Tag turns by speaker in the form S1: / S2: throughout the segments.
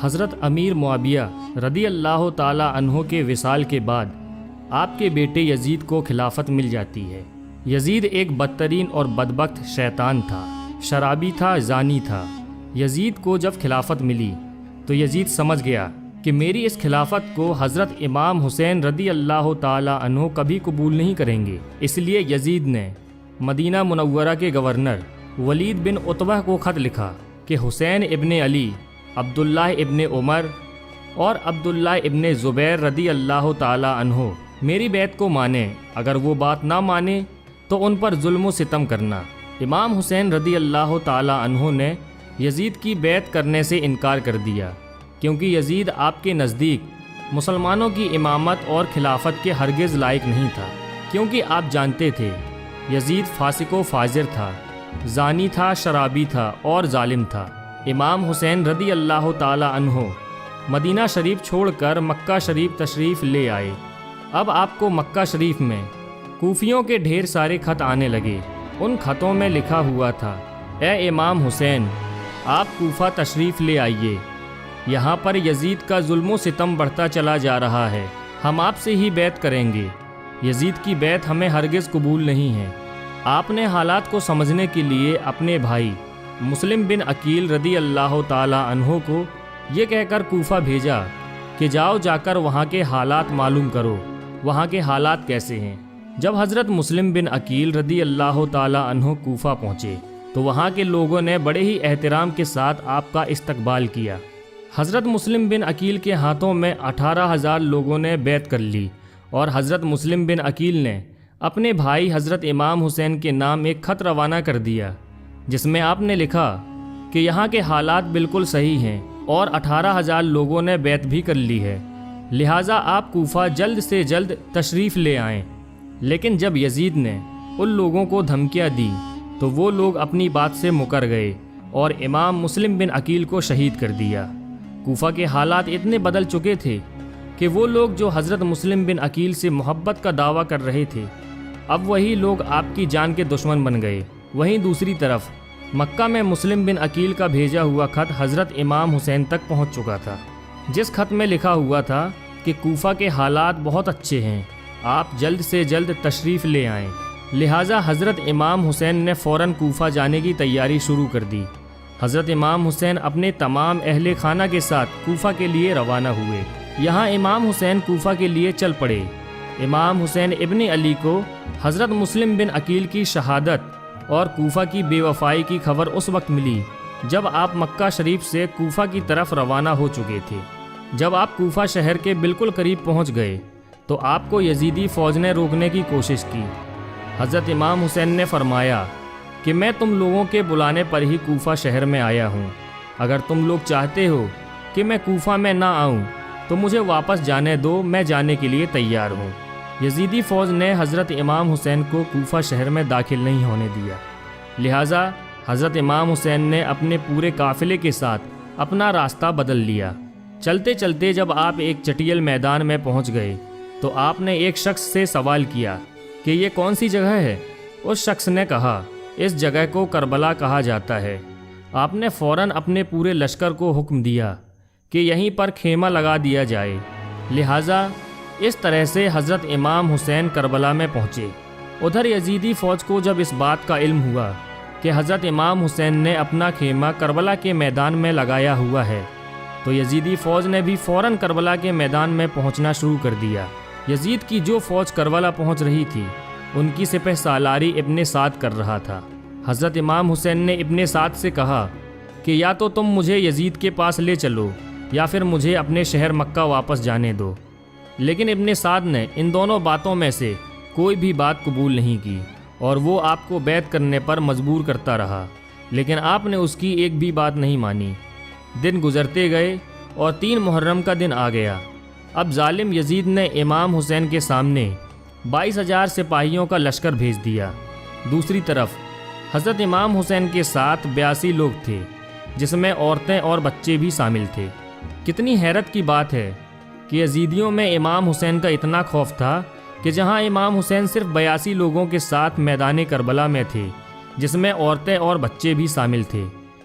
S1: حضرت امیر معاویہ رضی اللہ تعالی عنہ کے وصال کے بعد آپ کے بیٹے یزید کو خلافت مل جاتی ہے۔ یزید ایک بدترین اور بدبخت شیطان تھا، شرابی تھا، زانی تھا۔ یزید کو جب خلافت ملی تو یزید سمجھ گیا کہ میری اس خلافت کو حضرت امام حسین رضی اللہ تعالی عنہ کبھی قبول نہیں کریں گے۔ اس لیے یزید نے مدینہ منورہ کے گورنر ولید بن عتبہ کو خط لکھا کہ حسین ابن علی، عبداللہ ابن عمر اور عبداللہ ابن زبیر رضی اللہ تعالی عنہ میری بیعت کو مانیں، اگر وہ بات نہ مانے تو ان پر ظلم و ستم کرنا۔ امام حسین رضی اللہ تعالی عنہ نے یزید کی بیعت کرنے سے انکار کر دیا، کیونکہ یزید آپ کے نزدیک مسلمانوں کی امامت اور خلافت کے ہرگز لائق نہیں تھا، کیونکہ آپ جانتے تھے یزید فاسق و فاجر تھا، زانی تھا، شرابی تھا اور ظالم تھا۔ امام حسین رضی اللہ تعالی عنہ مدینہ شریف چھوڑ کر مکہ شریف تشریف لے آئے۔ اب آپ کو مکہ شریف میں کوفیوں کے ڈھیر سارے خط آنے لگے۔ ان خطوں میں لکھا ہوا تھا، اے امام حسین، آپ کوفہ تشریف لے آئیے، یہاں پر یزید کا ظلم و ستم بڑھتا چلا جا رہا ہے، ہم آپ سے ہی بیعت کریں گے، یزید کی بیعت ہمیں ہرگز قبول نہیں ہے۔ آپ نے حالات کو سمجھنے کے لیے اپنے بھائی مسلم بن عقیل رضی اللہ تعالی عنہ کو یہ کہہ کر کوفہ بھیجا کہ جاؤ، جا کر وہاں کے حالات معلوم کرو، وہاں کے حالات کیسے ہیں۔ جب حضرت مسلم بن عقیل رضی اللہ تعالی عنہ کوفہ پہنچے تو وہاں کے لوگوں نے بڑے ہی احترام کے ساتھ آپ کا استقبال کیا۔ حضرت مسلم بن عقیل کے ہاتھوں میں 18,000 لوگوں نے بیعت کر لی، اور حضرت مسلم بن عقیل نے اپنے بھائی حضرت امام حسین کے نام ایک خط روانہ کر دیا، جس میں آپ نے لکھا کہ یہاں کے حالات بالکل صحیح ہیں اور 18,000 لوگوں نے بیعت بھی کر لی ہے، لہٰذا آپ کوفہ جلد سے جلد تشریف لے آئیں۔ لیکن جب یزید نے ان لوگوں کو دھمکیاں دی تو وہ لوگ اپنی بات سے مکر گئے اور امام مسلم بن عقیل کو شہید کر دیا۔ کوفہ کے حالات اتنے بدل چکے تھے کہ وہ لوگ جو حضرت مسلم بن عقیل سے محبت کا دعویٰ کر رہے تھے، اب وہی لوگ آپ کی جان کے دشمن بن گئے۔ وہیں دوسری طرف مکہ میں مسلم بن عقیل کا بھیجا ہوا خط حضرت امام حسین تک پہنچ چکا تھا، جس خط میں لکھا ہوا تھا کہ کوفہ کے حالات بہت اچھے ہیں، آپ جلد سے جلد تشریف لے آئیں۔ لہٰذا حضرت امام حسین نے فوراً کوفہ جانے کی تیاری شروع کر دی۔ حضرت امام حسین اپنے تمام اہل خانہ کے ساتھ کوفہ کے لیے روانہ ہوئے۔ یہاں امام حسین کوفہ کے لیے چل پڑے۔ امام حسین ابن علی کو حضرت مسلم بن عقیل کی شہادت اور کوفہ کی بے وفائی کی خبر اس وقت ملی جب آپ مکہ شریف سے کوفہ کی طرف روانہ ہو چکے تھے۔ جب آپ کوفہ شہر کے بالکل قریب پہنچ گئے تو آپ کو یزیدی فوج نے روکنے کی کوشش کی۔ حضرت امام حسین نے فرمایا کہ میں تم لوگوں کے بلانے پر ہی کوفہ شہر میں آیا ہوں، اگر تم لوگ چاہتے ہو کہ میں کوفہ میں نہ آؤں تو مجھے واپس جانے دو، میں جانے کے لیے تیار ہوں۔ یزیدی فوج نے حضرت امام حسین کو کوفہ شہر میں داخل نہیں ہونے دیا، لہٰذا حضرت امام حسین نے اپنے پورے قافلے کے ساتھ اپنا راستہ بدل لیا۔ چلتے چلتے جب آپ ایک چٹیل میدان میں پہنچ گئے تو آپ نے ایک شخص سے سوال کیا کہ یہ کون سی جگہ ہے؟ اس شخص نے کہا اس جگہ کو کربلا کہا جاتا ہے۔ آپ نے فوراً اپنے پورے لشکر کو حکم دیا کہ یہیں پر خیمہ لگا دیا جائے، لہٰذا اس طرح سے حضرت امام حسین کربلا میں پہنچے۔ ادھر یزیدی فوج کو جب اس بات کا علم ہوا کہ حضرت امام حسین نے اپنا خیمہ کربلا کے میدان میں لگایا ہوا ہے تو یزیدی فوج نے بھی فوراً کربلا کے میدان میں پہنچنا شروع کر دیا۔ یزید کی جو فوج کربلا پہنچ رہی تھی ان کی سپہ سالاری ابن سعد کر رہا تھا۔ حضرت امام حسین نے ابن سعد سے کہا کہ یا تو تم مجھے یزید کے پاس لے چلو یا پھر مجھے اپنے شہر مکہ واپس جانے دو، لیکن ابن سعد نے ان دونوں باتوں میں سے کوئی بھی بات قبول نہیں کی اور وہ آپ کو بیعت کرنے پر مجبور کرتا رہا، لیکن آپ نے اس کی ایک بھی بات نہیں مانی۔ دن گزرتے گئے اور 3 محرم کا دن آ گیا۔ اب ظالم یزید نے امام حسین کے سامنے 22,000 سپاہیوں کا لشکر بھیج دیا۔ دوسری طرف حضرت امام حسین کے ساتھ 82 لوگ تھے، جس میں عورتیں اور بچے بھی شامل تھے۔ کتنی حیرت کی بات ہے کہ یزیدیوں میں امام حسین کا اتنا خوف تھا کہ جہاں امام حسین صرف 82 لوگوں کے ساتھ میدان کربلا میں تھے، جس میں عورتیں اور بچے بھی شامل تھے،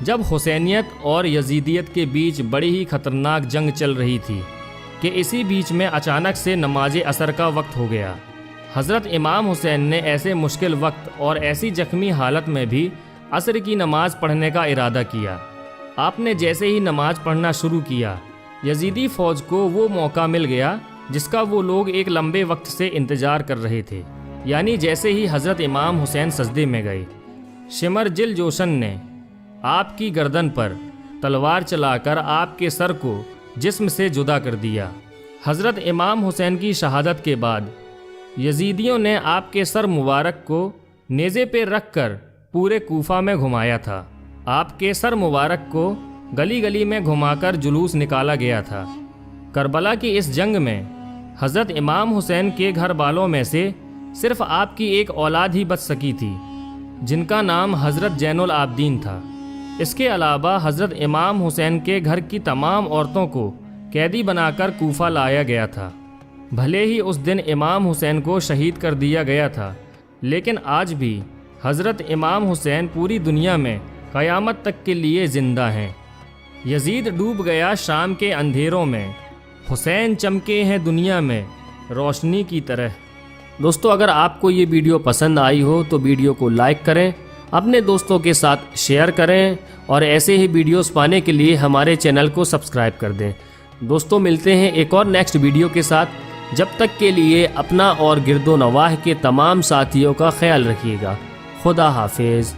S1: جب حسینیت اور یزیدیت کے بیچ بڑی ہی خطرناک جنگ چل رہی تھی کہ اسی بیچ میں اچانک سے نماز عصر کا وقت ہو گیا۔ حضرت امام حسین نے ایسے مشکل وقت اور ایسی زخمی حالت میں بھی عصر کی نماز پڑھنے کا ارادہ کیا۔ آپ نے جیسے ہی نماز پڑھنا شروع کیا، یزیدی فوج کو وہ موقع مل گیا جس کا وہ لوگ ایک لمبے وقت سے انتظار کر رہے تھے، یعنی جیسے ہی حضرت امام حسین سجدے میں گئے، شمر جل جوشن نے آپ کی گردن پر تلوار چلا کر آپ کے سر کو جسم سے جدا کر دیا۔ حضرت امام حسین کی شہادت کے بعد یزیدیوں نے آپ کے سر مبارک کو نیزے پہ رکھ کر پورے کوفہ میں گھمایا تھا۔ آپ کے سر مبارک کو گلی گلی میں گھما کر جلوس نکالا گیا تھا۔ کربلا کی اس جنگ میں حضرت امام حسین کے گھر والوں میں سے صرف آپ کی ایک اولاد ہی بچ سکی تھی، جن کا نام حضرت زین العابدین تھا۔ اس کے علاوہ حضرت امام حسین کے گھر کی تمام عورتوں کو قیدی بنا کر کوفہ لایا گیا تھا۔ بھلے ہی اس دن امام حسین کو شہید کر دیا گیا تھا، لیکن آج بھی حضرت امام حسین پوری دنیا میں قیامت تک کے لیے زندہ ہیں۔ یزید ڈوب گیا شام کے اندھیروں میں، حسین چمکے ہیں دنیا میں روشنی کی طرح۔ دوستو، اگر آپ کو یہ ویڈیو پسند آئی ہو تو ویڈیو کو لائک کریں، اپنے دوستوں کے ساتھ شیئر کریں اور ایسے ہی ویڈیوز پانے کے لیے ہمارے چینل کو سبسکرائب کر دیں۔ دوستو، ملتے ہیں ایک اور نیکسٹ ویڈیو کے ساتھ۔ جب تک کے لیے اپنا اور گرد و نواح کے تمام ساتھیوں کا خیال رکھیے گا۔ خدا حافظ۔